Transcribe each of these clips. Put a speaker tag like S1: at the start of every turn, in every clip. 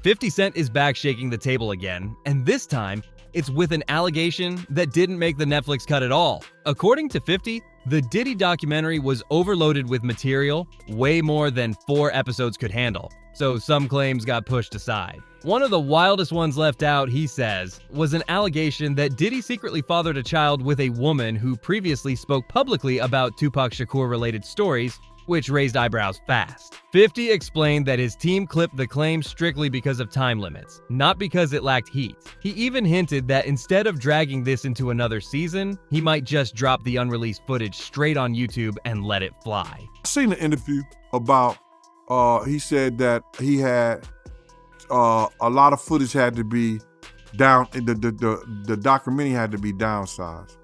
S1: 50 Cent is back shaking the table again, and this time, it's with an allegation that didn't make the Netflix cut at all. According to 50, the Diddy documentary was overloaded with material, way more than 4 episodes could handle, so some claims got pushed aside. One of the wildest ones left out, he says, was an allegation that Diddy secretly fathered a child with a woman who previously spoke publicly about Tupac Shakur-related stories, which raised eyebrows fast. 50 explained that his team clipped the claim strictly because of time limits, not because it lacked heat. He even hinted that instead of dragging this into another season, he might just drop the unreleased footage straight on YouTube and let it fly.
S2: I seen an interview about, he said that he had a lot of footage had to be down, the documentary had to be downsized.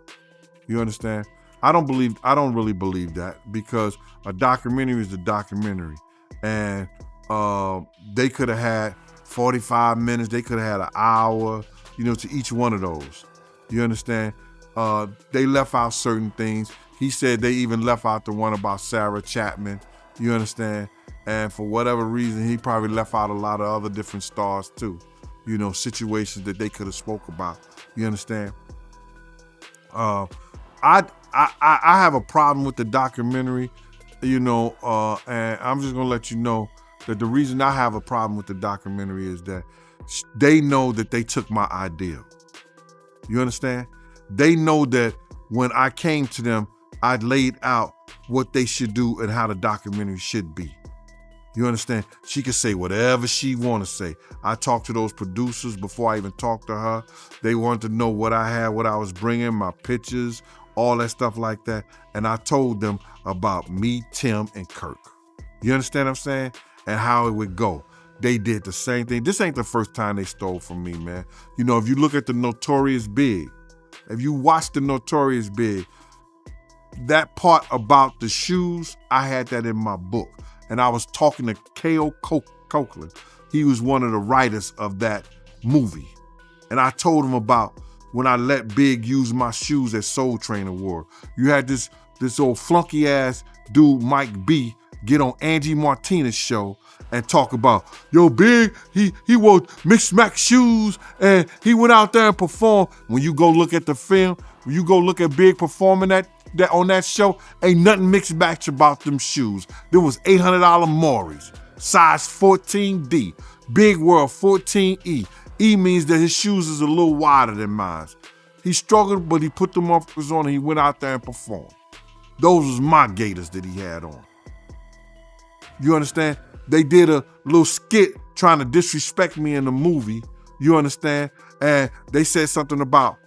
S2: You understand? I don't really believe that, because a documentary is a documentary, and they could have had 45 minutes, they could have had an hour, to each one of those. You understand? They left out certain things. He said they even left out the one about Sarah Chapman. You understand? And for whatever reason, he probably left out a lot of other different stars too. Situations that they could have spoke about. You understand? I have a problem with the documentary, and I'm just gonna let you know that the reason I have a problem with the documentary is that they know that they took my idea. You understand? They know that when I came to them, I laid out what they should do and how the documentary should be. You understand? She can say whatever she want to say. I talked to those producers before I even talked to her. They wanted to know what I had, what I was bringing, my pictures, all that stuff like that. And I told them about me, Tim, and Kirk. You understand what I'm saying? And how it would go. They did the same thing. This ain't the first time they stole from me, man. If you look at the Notorious Big, if you watch the Notorious Big, that part about the shoes, I had that in my book. And I was talking to K.O. Copeland. He was one of the writers of that movie. And I told him about when I let Big use my shoes at Soul Train Award. You had this old flunky ass dude, Mike B, get on Angie Martinez's show and talk about, yo, Big, he wore mixed max shoes and he went out there and performed. When you go look at the film, when you go look at Big performing that on that show, ain't nothing mixed match about them shoes. There was $800 Maury's, size 14D, Big World 14E. E means that his shoes is a little wider than mine. He struggled, but he put them on and he went out there and performed. Those was my Gators that he had on. You understand? They did a little skit trying to disrespect me in the movie. You understand? And they said something about,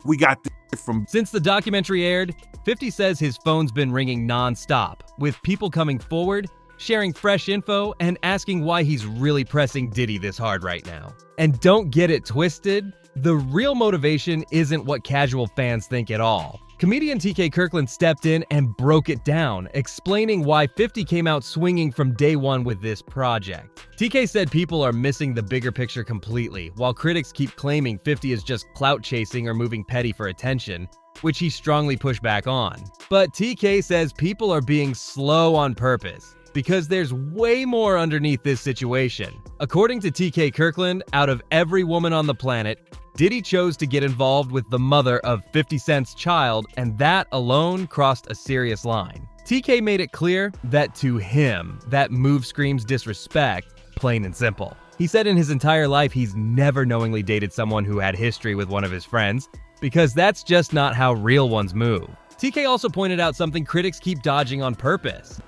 S2: we got this from...
S1: Since the documentary aired, 50 says his phone's been ringing non-stop, with people coming forward, sharing fresh info, and asking why he's really pressing Diddy this hard right now. And don't get it twisted, the real motivation isn't what casual fans think at all. Comedian TK Kirkland stepped in and broke it down, explaining why 50 came out swinging from day one with this project. TK said people are missing the bigger picture completely, while critics keep claiming 50 is just clout chasing or moving petty for attention, which he strongly pushed back on. But TK says people are being slow on purpose, because there's way more underneath this situation. According to TK Kirkland, out of every woman on the planet, Diddy chose to get involved with the mother of 50 Cent's child, and that alone crossed a serious line. TK made it clear that to him, that move screams disrespect, plain and simple. He said in his entire life he's never knowingly dated someone who had history with one of his friends, because that's just not how real ones move. TK also pointed out something critics keep dodging on purpose.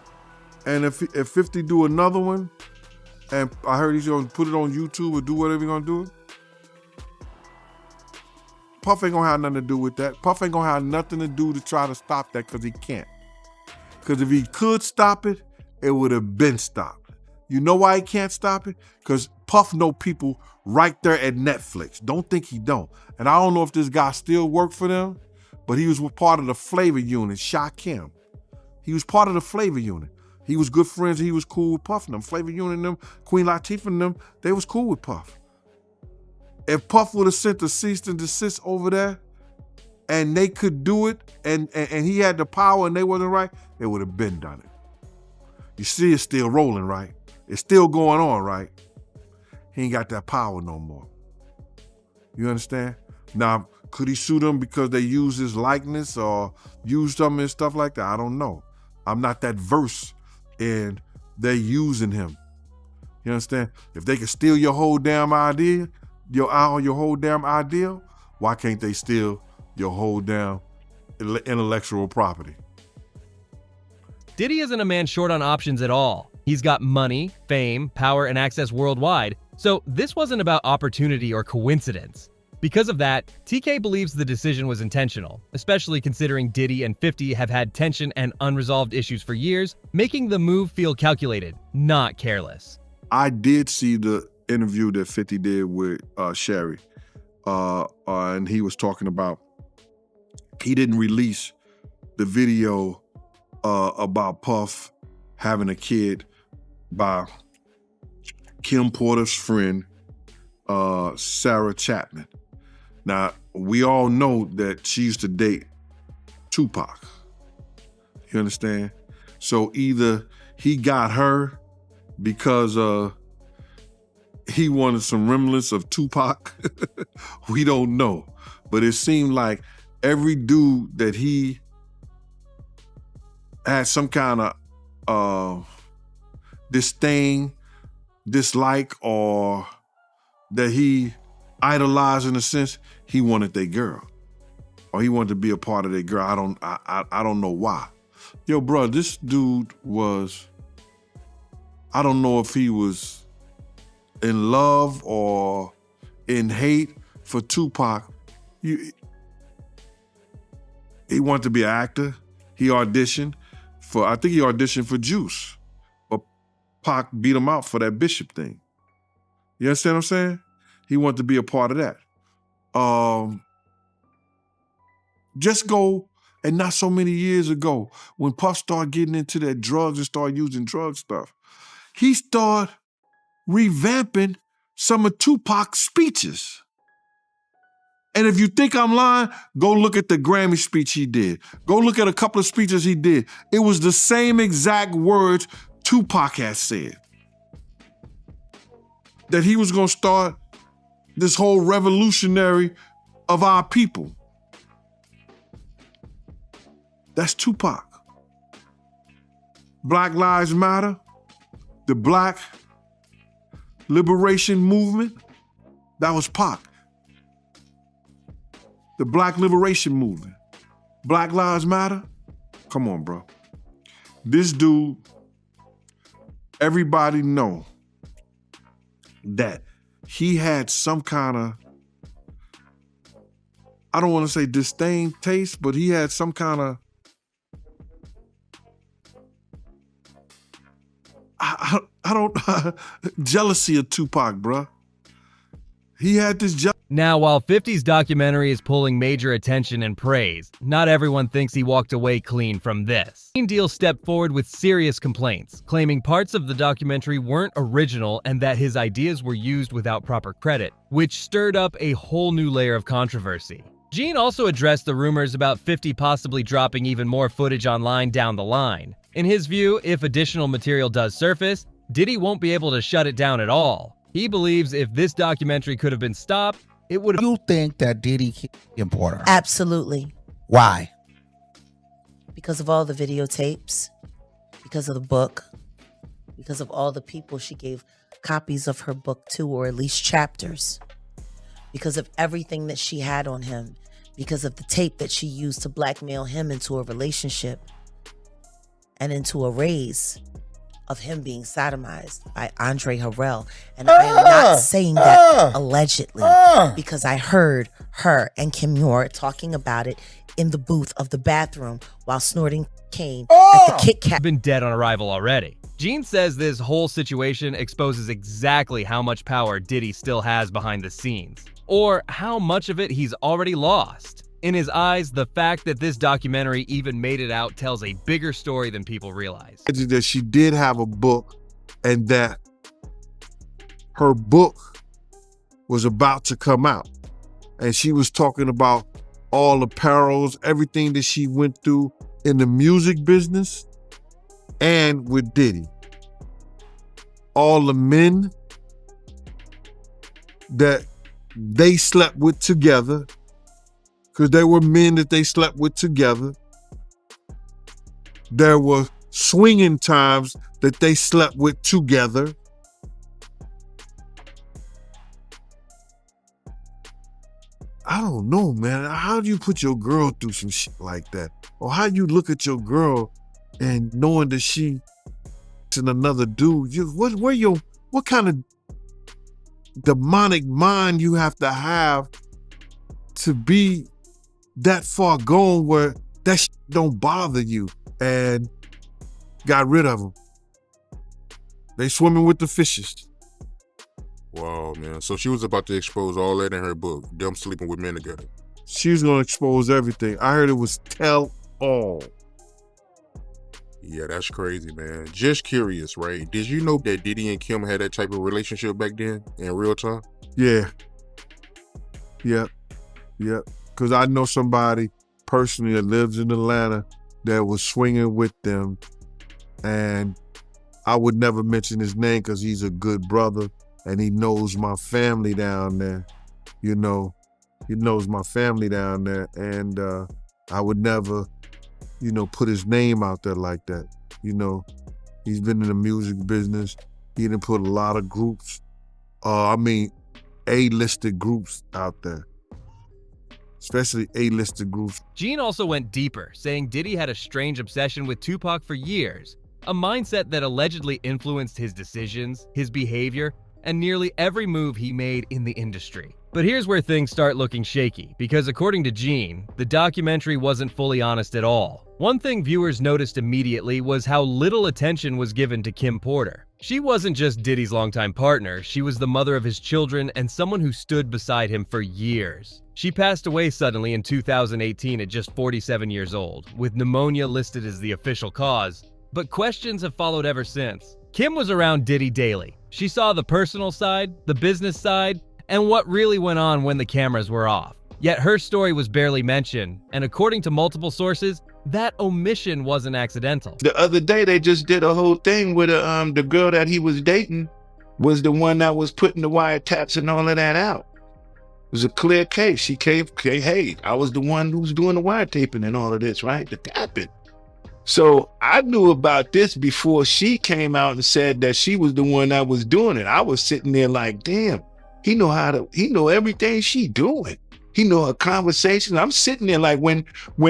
S2: And if 50 do another one, and I heard he's gonna put it on YouTube or do whatever he's gonna do, Puff ain't gonna have nothing to do with that. Puff ain't gonna have nothing to do to try to stop that, because he can't. Because if he could stop it, it would have been stopped. You know why he can't stop it? Because Puff know people right there at Netflix. Don't think he don't. And I don't know if this guy still worked for them, but he was part of the flavor unit, Shakim. He was part of the flavor unit. He was good friends and he was cool with Puff and them. Flavor unit and them, Queen Latifah and them, they was cool with Puff. If Puff would have sent a cease and desist over there and they could do it and he had the power and they wasn't right, they would have been done it. You see it's still rolling, right? It's still going on, right? He ain't got that power no more. You understand? Now, could he sue them because they use his likeness or use them and stuff like that? I don't know. I'm not that versed in they using him. You understand? If they can steal your whole damn idea, your whole damn ideal, why can't they steal your whole damn intellectual property?
S1: Diddy isn't a man short on options at all. He's got money, fame, power, and access worldwide, so this wasn't about opportunity or coincidence. Because of that, TK believes the decision was intentional, especially considering Diddy and 50 have had tension and unresolved issues for years, making the move feel calculated, not careless.
S2: I did see the interview that 50 did with Sherry, and he was talking about he didn't release the video about Puff having a kid by Kim Porter's friend, Sarah Chapman. Now, we all know that she used to date Tupac. You understand? So either he got her because he wanted some remnants of Tupac. We don't know. But it seemed like every dude that he had some kind of disdain, dislike, or that he idolized in a sense, he wanted their girl. Or he wanted to be a part of their girl. I don't know why. Yo, bro, this dude was, I don't know if he was in love or in hate for Tupac. He wanted to be an actor. He auditioned for Juice. But Pac beat him out for that Bishop thing. You understand what I'm saying? He wanted to be a part of that. Just go, and not so many years ago, when Puff started getting into that drugs and started using drug stuff, he started revamping some of Tupac's speeches. And if you think I'm lying, go look at the Grammy speech he did. Go look at a couple of speeches he did. It was the same exact words Tupac had said. That he was gonna start this whole revolutionary of our people. That's Tupac. Black Lives Matter, the Black Liberation Movement, that was Pac. The Black Liberation Movement. Black Lives Matter? Come on, bro. This dude, everybody know that he had some kind of, I don't want to say disdain taste, but he had some kind of, I don't, jealousy of Tupac, bro. He had this jealousy.
S1: Now, while 50's documentary is pulling major attention and praise, not everyone thinks he walked away clean from this. Deal stepped forward with serious complaints, claiming parts of the documentary weren't original and that his ideas were used without proper credit, which stirred up a whole new layer of controversy. Gene also addressed the rumors about 50 possibly dropping even more footage online down the line. In his view, if additional material does surface, Diddy won't be able to shut it down at all. He believes if this documentary could have been stopped, it would have—
S3: You think that Diddy importer?
S4: Absolutely.
S3: Why?
S4: Because of all the videotapes, because of the book, because of all the people she gave copies of her book to, or at least chapters, because of everything that she had on him, because of the tape that she used to blackmail him into a relationship and into a raise of him being sodomized by Andre Harrell. And I am not saying that allegedly, because I heard her and Kim Muir talking about it in the booth of the bathroom while snorting cane at the Kit Kat.
S1: Been dead on arrival already. Gene says this whole situation exposes exactly how much power Diddy still has behind the scenes, or how much of it he's already lost. In his eyes, the fact that this documentary even made it out tells a bigger story than people realize.
S2: That she did have a book, and that her book was about to come out. And she was talking about all the perils, everything that she went through in the music business and with Diddy. all the men that they slept with together, because there were men that they slept with together. There were swinging times that they slept with together. I don't know, man. How do you put your girl through some shit like that? Or how you look at your girl and knowing that she's another dude? What kind of demonic mind you have to be that far gone where that shit don't bother you? And got rid of them. They swimming with the fishes.
S5: Wow, man. So she was about to expose all that in her book, them sleeping with men together.
S2: She was gonna expose everything. I heard it was tell all.
S5: Yeah, that's crazy, man. Just curious, right? Did you know that Diddy and Kim had that type of relationship back then in real time?
S2: Yeah. Yep. Because I know somebody personally that lives in Atlanta that was swinging with them. And I would never mention his name because he's a good brother and he knows my family down there. You know, he knows my family down there. And I would never, put his name out there like that. He's been in the music business. He done put a lot of groups, A-listed groups out there. Especially A-listed groups.
S1: Gene also went deeper, saying Diddy had a strange obsession with Tupac for years, a mindset that allegedly influenced his decisions, his behavior, and nearly every move he made in the industry. But here's where things start looking shaky, because according to Gene, the documentary wasn't fully honest at all. One thing viewers noticed immediately was how little attention was given to Kim Porter. She wasn't just Diddy's longtime partner, she was the mother of his children and someone who stood beside him for years. She passed away suddenly in 2018 at just 47 years old, with pneumonia listed as the official cause, but questions have followed ever since. Kim was around Diddy daily. She saw the personal side, the business side, and what really went on when the cameras were off. Yet her story was barely mentioned, and according to multiple sources, that omission wasn't accidental.
S6: The other day, they just did a whole thing with the girl that he was dating was the one that was putting the wiretaps and all of that out. It was a clear case. She came, hey, I was the one who was doing the wiretaping and all of this, right? The tapping. So I knew about this before she came out and said that she was the one that was doing it. I was sitting there like, damn, he know everything she doing. He know her conversations. I'm sitting there like when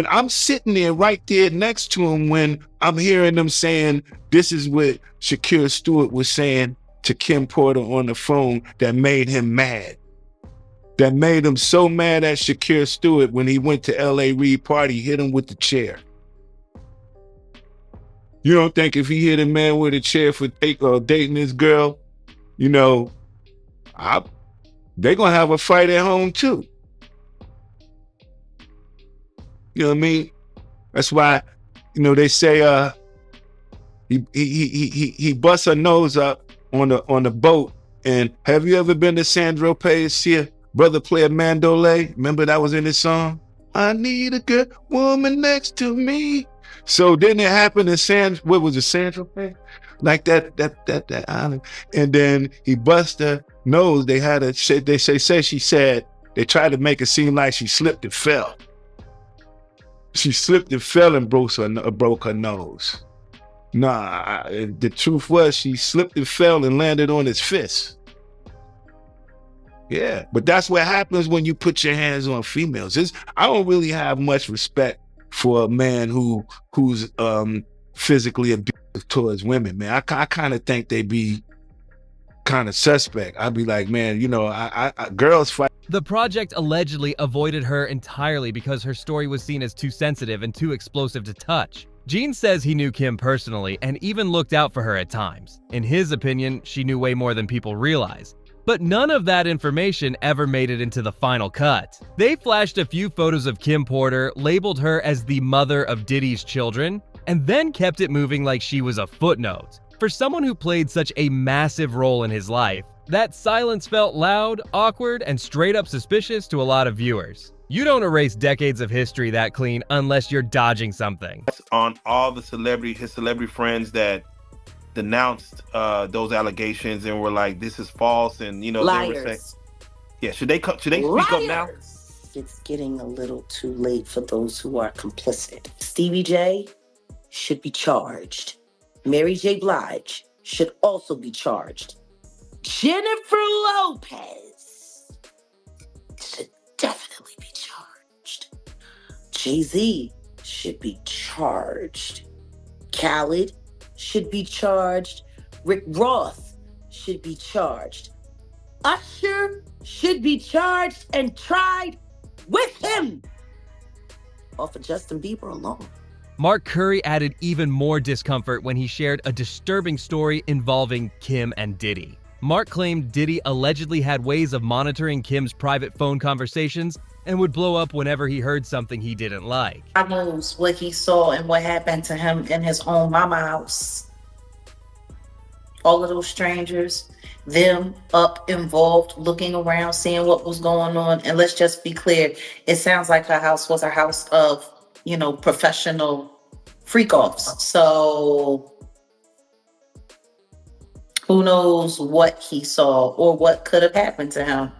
S6: I'm sitting there right there next to him, when I'm hearing them saying, this is what Shakira Stewart was saying to Kim Porter on the phone that made him mad. That made him so mad at Shakira Stewart when he went to L.A. Reid party, hit him with the chair. You don't think if he hit a man with a chair for dating this girl, they gonna have a fight at home too. You know what I mean? That's why, they say he busts her nose up on the boat. And have you ever been to Sandro Pay's see a brother play a mandolay? Remember that was in his song? I need a good woman next to me. So didn't it happen in what was it, Sandro Pay? Like that island. And then he bust her nose. They tried to make it seem like she slipped and fell. She slipped and fell and broke her nose. Nah, the truth was she slipped and fell and landed on his fist. Yeah, but that's what happens when you put your hands on females. I don't really have much respect for a man who's physically abusive towards women, man. I kind of think they be kind of suspect. I'd be like, man, girls fight.
S1: The project allegedly avoided her entirely because her story was seen as too sensitive and too explosive to touch. Gene says he knew Kim personally and even looked out for her at times. In his opinion, she knew way more than people realize. But none of that information ever made it into the final cut. They flashed a few photos of Kim Porter, labeled her as the mother of Diddy's children, and then kept it moving like she was a footnote. For someone who played such a massive role in his life, that silence felt loud, awkward, and straight up suspicious to a lot of viewers. You don't erase decades of history that clean unless you're dodging something.
S7: On all the his celebrity friends that denounced those allegations and were like, "This is false," and they were saying,
S4: Liars.
S7: "Yeah, should they speak up now?"
S4: Liars. It's getting a little too late for those who are complicit. Stevie J should be charged. Mary J. Blige should also be charged. Jennifer Lopez should definitely be charged. Jay-Z should be charged. Khaled should be charged. Rick Ross should be charged. Usher should be charged and tried with him. Off of Justin Bieber alone.
S1: Mark Curry added even more discomfort when he shared a disturbing story involving Kim and Diddy. Mark claimed Diddy allegedly had ways of monitoring Kim's private phone conversations and would blow up whenever he heard something he didn't like.
S4: I knows what he saw and what happened to him in his own mama house. All of those strangers, them up involved, looking around, seeing what was going on. And let's just be clear, it sounds like her house was a house of, professional freak-offs. So who knows what he saw or what could have happened to him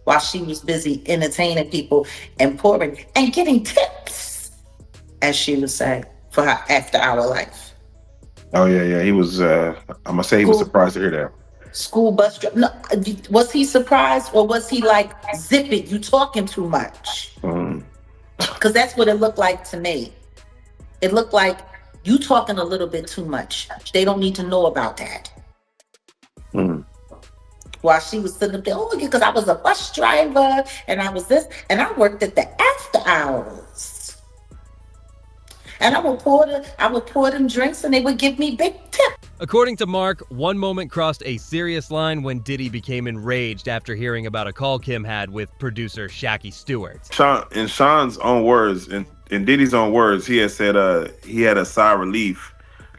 S4: while she was busy entertaining people and pouring and getting tips, as she would say, for her after-hour life.
S6: Oh yeah. He was. I'm gonna say he was surprised to hear that.
S4: School bus driver. No, was he surprised or was he like, zip it, you talking too much? Because that's what it looked like to me. It looked like you talking a little bit too much. They don't need to know about that. While she was sitting up there, because I was a bus driver and I was this, and I worked at the after hours. And I would pour them drinks and they would give me big tips.
S1: According to Mark, one moment crossed a serious line when Diddy became enraged after hearing about a call Kim had with producer Shacky Stewart.
S8: In Sean's own words, in Diddy's own words, he had said he had a sigh of relief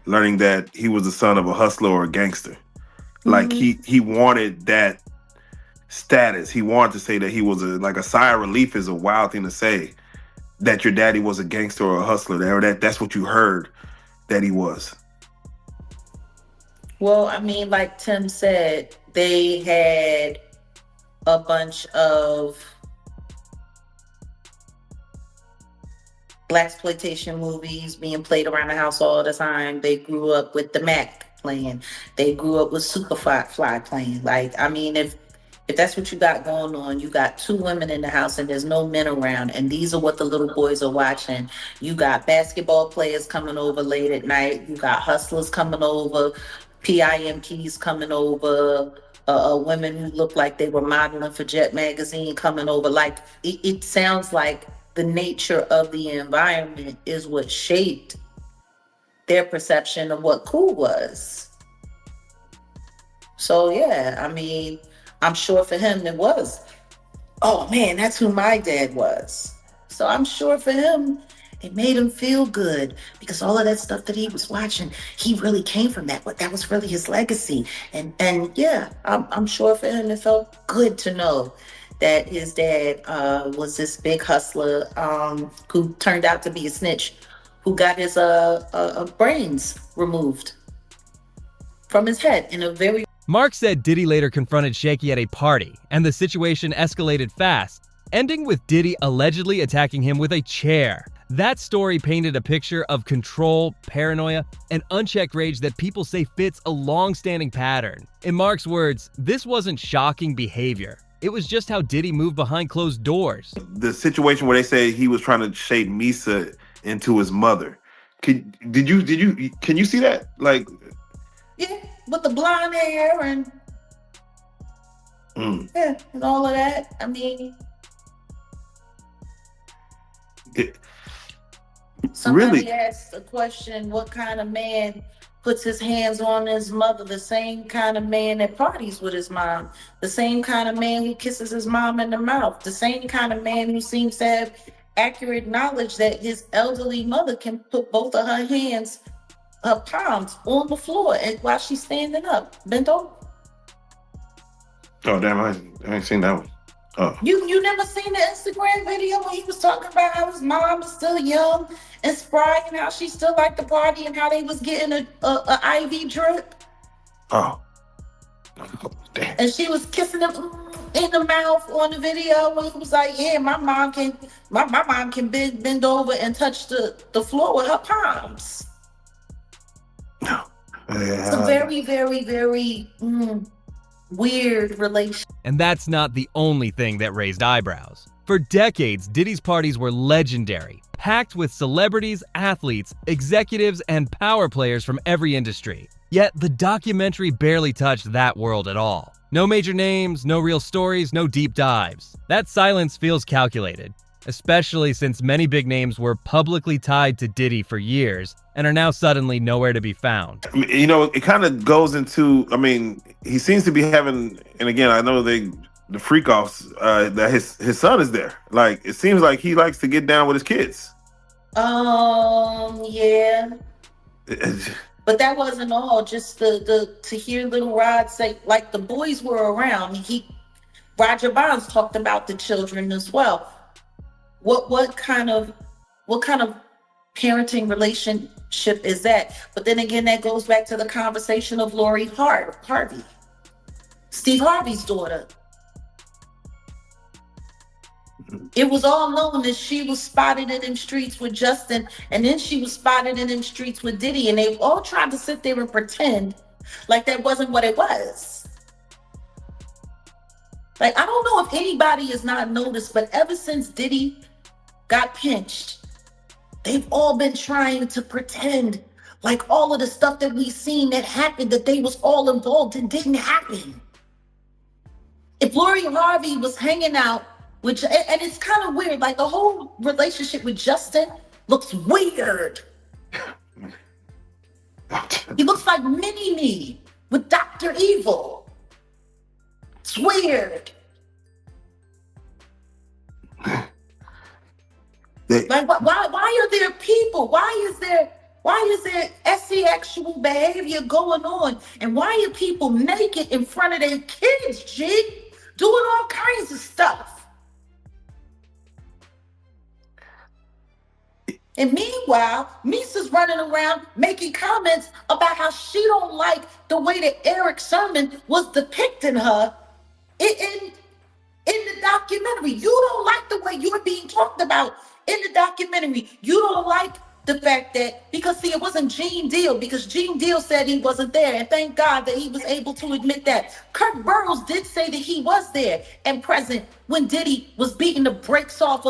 S8: learning that he was the son of a hustler or a gangster. Like he wanted that status. He wanted to say that he was a sigh of relief is a wild thing to say, that your daddy was a gangster or a hustler, or that's what you heard that he was.
S4: Well, I mean, like Tim said, they had a bunch of blaxploitation movies being played around the house all the time. They grew up with the Mac playing. They grew up with Superfly playing. Like, I mean, if that's what you got going on, you got two women in the house and there's no men around, and these are what the little boys are watching. You got basketball players coming over late at night. You got hustlers coming over, PIMPs coming over, women who look like they were modeling for Jet Magazine coming over. Like, it sounds like the nature of the environment is what shaped their perception of what cool was. So yeah, I mean, I'm sure for him it was, oh man, that's who my dad was. So I'm sure for him, it made him feel good because all of that stuff that he was watching, he really came from that, but that was really his legacy. And yeah, I'm sure for him it felt good to know that his dad was this big hustler who turned out to be a snitch, who got his brains removed from his head in a very...
S1: Mark said Diddy later confronted Shaky at a party, and the situation escalated fast, ending with Diddy allegedly attacking him with a chair. That story painted a picture of control, paranoia, and unchecked rage that people say fits a long-standing pattern. In Mark's words, this wasn't shocking behavior. It was just how Diddy moved behind closed doors.
S8: The situation where they say he was trying to shape Misa into his mother. Can you see that? Like,
S4: yeah, with the blonde hair and yeah, and all of that. I mean, somebody
S8: really
S4: asked a question: what kind of man puts his hands on his mother? The same kind of man that parties with his mom, the same kind of man who kisses his mom in the mouth, the same kind of man who seems to have accurate knowledge that his elderly mother can put both of her hands, her palms, on the floor and while she's standing up, bent over.
S8: Oh damn, I ain't seen that one. Oh.
S9: You never seen the Instagram video when he was talking about how his mom is still young and spry and how she still liked the party and how they was getting a IV drip
S8: Oh. Damn.
S9: and she was kissing him in the mouth on the video when he was like, yeah, my mom can bend over and touch the floor with her palms.
S8: No.
S9: It's a very, very, very weird relation.
S1: And that's not the only thing that raised eyebrows. For decades, Diddy's parties were legendary, packed with celebrities, athletes, executives, and power players from every industry. Yet the documentary barely touched that world at all. No major names, no real stories, no deep dives. That silence feels calculated, especially since many big names were publicly tied to Diddy for years and are now suddenly nowhere to be found.
S8: I mean, you know, it kind of goes into, I mean, he seems to be having, and again, I know the freak offs, that his son is there. Like, it seems like he likes to get down with his kids.
S9: Yeah. But that wasn't all. Just to hear Little Rod say, like, the boys were around. Roger Bonds talked about the children as well. What kind of parenting relationship is that? But then again, that goes back to the conversation of Lori Harvey, Steve Harvey's daughter. It was all known that she was spotted in them streets with Justin, and then she was spotted in them streets with Diddy, and they all tried to sit there and pretend like that wasn't what it was. Like, I don't know if anybody has not noticed, but ever since Diddy got pinched, they've all been trying to pretend like all of the stuff that we've seen that happened, that they was all involved in, didn't happen. If Lori Harvey was hanging out, and it's kind of weird, like the whole relationship with Justin looks weird. He looks like Mini-Me with Dr. Evil. It's weird. Like, why are there people? Why is there sexual behavior going on? And why are people naked in front of their kids, G? Doing all kinds of stuff. And meanwhile, Misa's running around making comments about how she don't like the way that Eric Sermon was depicting her in the documentary. You don't like the way you're being talked about in the documentary. You don't like the fact that, because see, it wasn't Gene Deal, because Gene Deal said he wasn't there, and thank God that he was able to admit that. Kirk Burrows did say that he was there and present when Diddy was beating the brakes off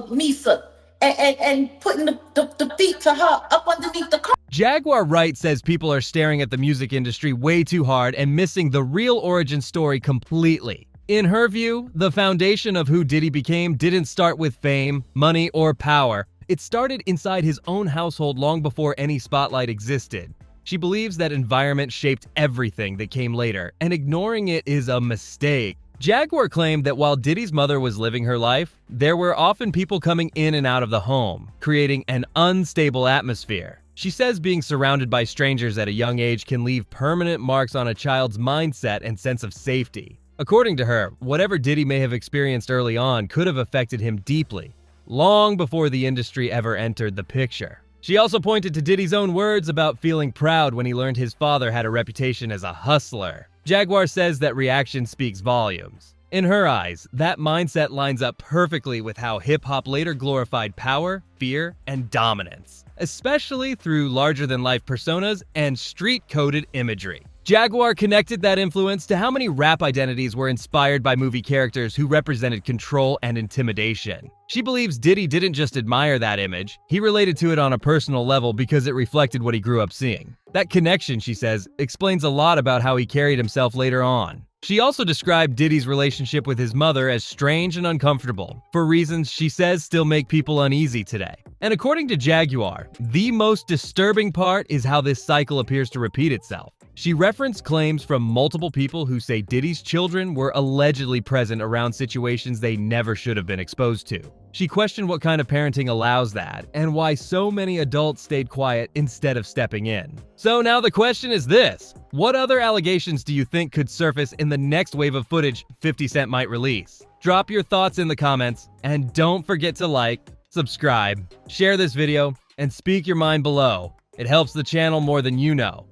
S9: Misa and putting the feet to her up underneath the car.
S1: Jaguar Wright says people are staring at the music industry way too hard and missing the real origin story completely. In her view, the foundation of who Diddy became didn't start with fame, money, or power. It started inside his own household long before any spotlight existed. She believes that environment shaped everything that came later, and ignoring it is a mistake. Jaguar claimed that while Diddy's mother was living her life, there were often people coming in and out of the home, creating an unstable atmosphere. She says being surrounded by strangers at a young age can leave permanent marks on a child's mindset and sense of safety. According to her, whatever Diddy may have experienced early on could have affected him deeply, long before the industry ever entered the picture. She also pointed to Diddy's own words about feeling proud when he learned his father had a reputation as a hustler. Jaguar says that reaction speaks volumes. In her eyes, that mindset lines up perfectly with how hip-hop later glorified power, fear, and dominance, especially through larger-than-life personas and street-coded imagery. Jaguar connected that influence to how many rap identities were inspired by movie characters who represented control and intimidation. She believes Diddy didn't just admire that image, he related to it on a personal level because it reflected what he grew up seeing. That connection, she says, explains a lot about how he carried himself later on. She also described Diddy's relationship with his mother as strange and uncomfortable, for reasons she says still make people uneasy today. And according to Jaguar, the most disturbing part is how this cycle appears to repeat itself. She referenced claims from multiple people who say Diddy's children were allegedly present around situations they never should have been exposed to. She questioned what kind of parenting allows that, and why so many adults stayed quiet instead of stepping in. So now the question is this: what other allegations do you think could surface in the next wave of footage 50 Cent might release? Drop your thoughts in the comments, and don't forget to like, subscribe, share this video, and speak your mind below. It helps the channel more than you know.